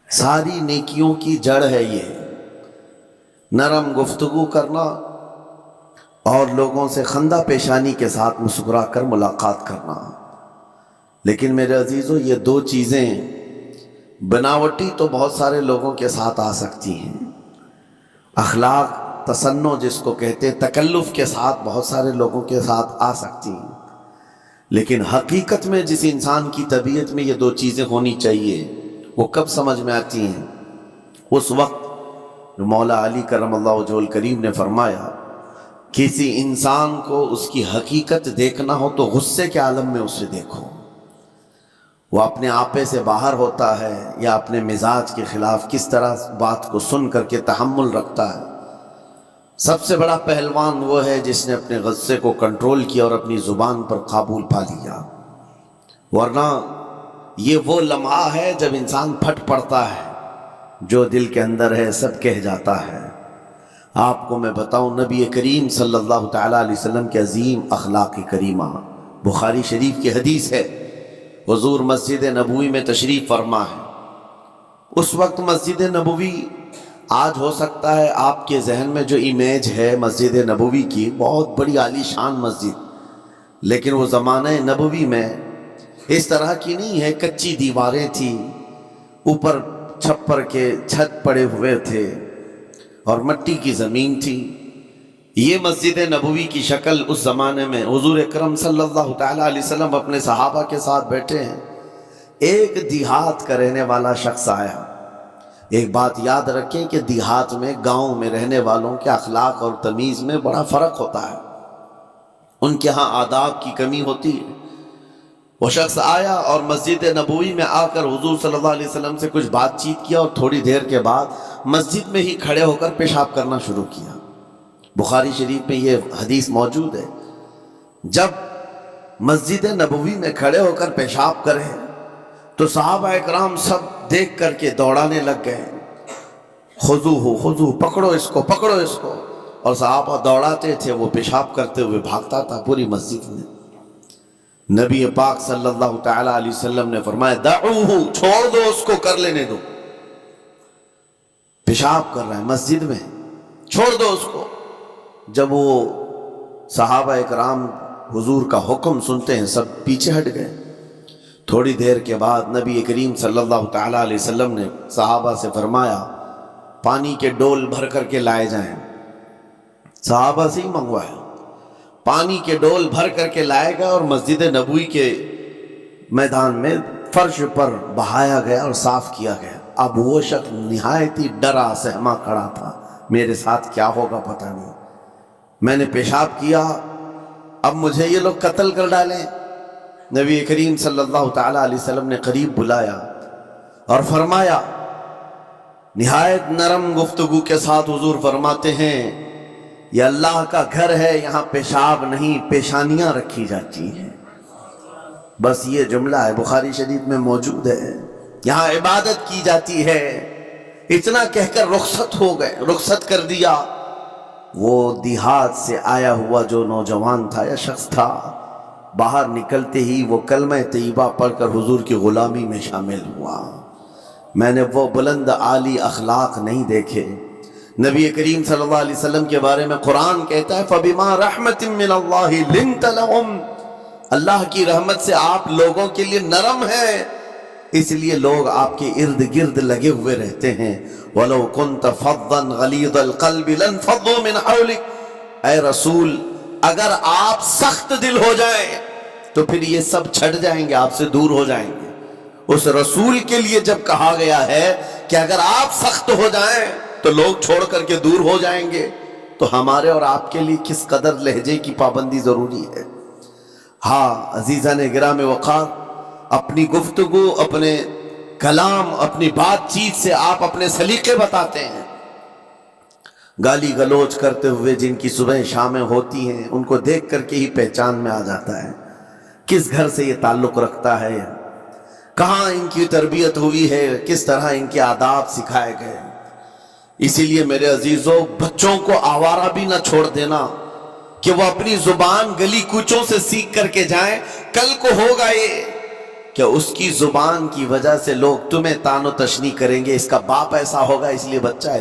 ساری نیکیوں کی جڑ ہے یہ نرم گفتگو کرنا اور لوگوں سے خندہ پیشانی کے ساتھ مسکرا کر ملاقات کرنا۔ لیکن میرے عزیزو، یہ دو چیزیں بناوٹی تو بہت سارے لوگوں کے ساتھ آ سکتی ہیں، اخلاق تصنع جس کو کہتے ہیں، تکلف کے ساتھ بہت سارے لوگوں کے ساتھ آ سکتی ہیں، لیکن حقیقت میں جس انسان کی طبیعت میں یہ دو چیزیں ہونی چاہیے وہ کب سمجھ میں آتی ہیں؟ اس وقت جو مولا علی کرم اللہ وجہہ الکریم نے فرمایا کسی انسان کو اس کی حقیقت دیکھنا ہو تو غصے کے عالم میں اسے دیکھو، وہ اپنے آپے سے باہر ہوتا ہے یا اپنے مزاج کے خلاف کس طرح بات کو سن کر کے تحمل رکھتا ہے۔ سب سے بڑا پہلوان وہ ہے جس نے اپنے غصے کو کنٹرول کیا اور اپنی زبان پر قابو پا لیا، ورنہ یہ وہ لمحہ ہے جب انسان پھٹ پڑتا ہے، جو دل کے اندر ہے سب کہہ جاتا ہے۔ آپ کو میں بتاؤں، نبی کریم صلی اللہ تعالیٰ علیہ وسلم کے عظیم اخلاق کریمہ، بخاری شریف کی حدیث ہے، حضور مسجد نبوی میں تشریف فرما ہے۔ اس وقت مسجد نبوی، آج ہو سکتا ہے آپ کے ذہن میں جو امیج ہے مسجد نبوی کی، بہت بڑی عالی شان مسجد، لیکن وہ زمانہ نبوی میں اس طرح کی نہیں ہے، کچی دیواریں تھیں، اوپر چھپر کے چھت پڑے ہوئے تھے اور مٹی کی زمین تھی۔ یہ مسجد نبوی کی شکل اس زمانے میں حضور اکرم صلی اللہ تعالیٰ علیہ وسلم اپنے صحابہ کے ساتھ بیٹھے ہیں، ایک دیہات کا رہنے والا شخص آیا۔ ایک بات یاد رکھیں کہ دیہات میں، گاؤں میں رہنے والوں کے اخلاق اور تمیز میں بڑا فرق ہوتا ہے، ان کے ہاں آداب کی کمی ہوتی ہے۔ وہ شخص آیا اور مسجد نبوی میں آ کر حضور صلی اللہ علیہ وسلم سے کچھ بات چیت کیا، اور تھوڑی دیر کے بعد مسجد میں ہی کھڑے ہو کر پیشاب کرنا شروع کیا۔ بخاری شریف میں یہ حدیث موجود ہے، جب مسجد نبوی میں کھڑے ہو کر پیشاب کرے تو صحابہ اکرام سب دیکھ کر کے دوڑانے لگ گئے، خذوہ خذوہ، پکڑو اس کو، پکڑو اس کو، اور صحابہ دوڑاتے تھے، وہ پیشاب کرتے ہوئے بھاگتا تھا پوری مسجد میں۔ نبی پاک صلی اللہ تعالیٰ علیہ وسلم نے فرمایا دعوہ، چھوڑ دو اس کو، کر لینے دو، پیشاب کر رہا ہے مسجد میں، چھوڑ دو اس کو۔ جب وہ صحابہ اکرام حضور کا حکم سنتے ہیں سب پیچھے ہٹ گئے۔ تھوڑی دیر کے بعد نبی کریم صلی اللہ تعالیٰ علیہ وسلم نے صحابہ سے فرمایا پانی کے ڈول بھر کر کے لائے جائیں۔ صحابہ سے ہی منگوایا، پانی کے ڈول بھر کر کے لائے گئے اور مسجد نبوی کے میدان میں فرش پر بہایا گیا اور صاف کیا گیا۔ اب وہ شخص نہایت ہی ڈرا سہما کھڑا تھا، میرے ساتھ کیا ہوگا پتہ نہیں، میں نے پیشاب کیا، اب مجھے یہ لوگ قتل کر ڈالیں۔ نبی کریم صلی اللہ تعالیٰ علیہ وسلم نے قریب بلایا اور فرمایا، نہایت نرم گفتگو کے ساتھ حضور فرماتے ہیں یہ اللہ کا گھر ہے، یہاں پیشاب نہیں پیشانیاں رکھی جاتی ہیں۔ بس یہ جملہ ہے، بخاری شریف میں موجود ہے، یہاں عبادت کی جاتی ہے۔ اتنا کہہ کر رخصت ہو گئے، رخصت کر دیا۔ وہ دیہات سے آیا ہوا جو نوجوان تھا یا شخص تھا، باہر نکلتے ہی وہ کلمہ طیبہ پڑھ کر حضور کی غلامی میں شامل ہوا۔ میں نے وہ بلند عالی اخلاق نہیں دیکھے۔ نبی کریم صلی اللہ علیہ وسلم کے بارے میں قرآن کہتا ہے فَبِمَا رَحْمَةٍ مِّنَ اللَّهِ لِنْتَ لَهُمْ، اللہ کی رحمت سے آپ لوگوں کے لیے نرم ہے، اس لیے لوگ آپ کے ارد گرد لگے ہوئے رہتے ہیں۔ وَلَوْ كُنْتَ فَضًّا غَلِيظَ الْقَلْبِ لَانْفَضُّوا مِنْ حَوْلِكَ، اے رسول اگر آپ سخت دل ہو جائیں تو پھر یہ سب چھٹ جائیں گے، آپ سے دور ہو جائیں گے۔ اس رسول کے لیے جب کہا گیا ہے کہ اگر آپ سخت ہو جائیں تو لوگ چھوڑ کر کے دور ہو جائیں گے، تو ہمارے اور آپ کے لیے کس قدر لہجے کی پابندی ضروری ہے۔ ہاں عزیزان گرام وقار، اپنی گفتگو، اپنے کلام، اپنی بات چیت سے آپ اپنے سلیقے بتاتے ہیں۔ گالی گلوچ کرتے ہوئے جن کی صبح شامیں ہوتی ہیں ان کو دیکھ کر کے ہی پہچان میں آ جاتا ہے کس گھر سے یہ تعلق رکھتا ہے، کہاں ان کی تربیت ہوئی ہے، کس طرح ان کے آداب سکھائے گئے۔ اسی لیے میرے عزیزو، بچوں کو آوارہ بھی نہ چھوڑ دینا کہ وہ اپنی زبان گلی کوچوں سے سیکھ کر کے جائیں۔ کل کو ہوگا یہ کہ اس کی زبان کی وجہ سے لوگ تمہیں تان و تشنی کریں گے، اس کا باپ ایسا ہوگا اس لیے بچہ ایسا